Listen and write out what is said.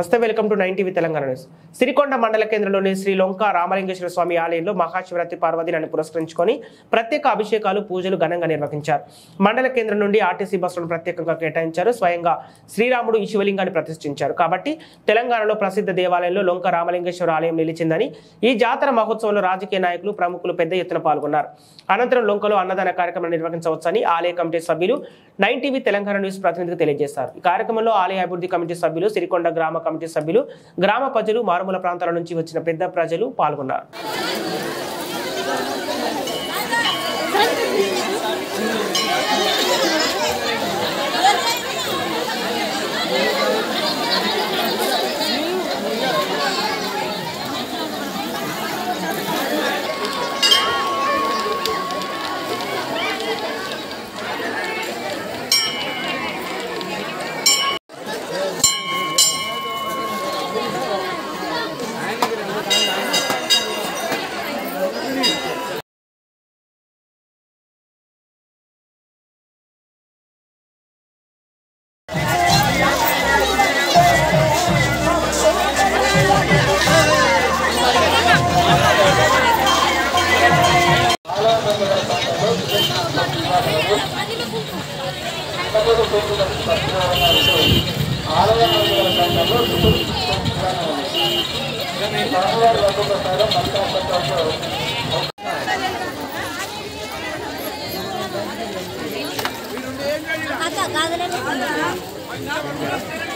నమస్తే, welcome to 9 TV Telangana news. Sirikonda మండల కేంద్రంలోని శ్రీ లొంక రామలింగేశ్వర స్వామి ఆలయంలో మహాశివరాత్రి పర్వదినాన్ని పురస్కరించుకొని ప్రత్యేక అభిషేకాలు పూజలు ఘనంగా నిర్వహించారు. మండల కేంద్రం నుండి ఆర్టీసీ బస్సులను ప్రత్యేకంగా కేటాయించారు. స్వయంగా శ్రీరాముడు ఈ శివలింగాన్ని ప్రతిష్ఠించారు కాబట్టి తెలంగాణలో ప్రసిద్ధ దేవాలయంలో లొంక రామలింగేశ్వర ఆలయం నిలిచిందని, ఈ జాతర మహోత్సవంలో రాజకీయ నాయకులు ప్రముఖులు పెద్ద ఎత్తున పాల్గొన్నారు. అనంతరం లొంకలో అన్నదాన కార్యక్రమం నిర్వహించవచ్చని ఆలయ కమిటీ సభ్యులు 9 టీవీ తెలంగాణ న్యూస్ ప్రతినిధికి తెలియజేశారు. ఈ కార్యక్రమంలో ఆలయ అభివృద్ధి కమిటీ సభ్యులు, సిరికొండ గ్రామ కమిటీ సభ్యులు, గ్రామ ప్రజలు, మారుమూల ప్రాంతాల నుంచి వచ్చిన పెద్ద ప్రజలు పాల్గొన్నారు. Agak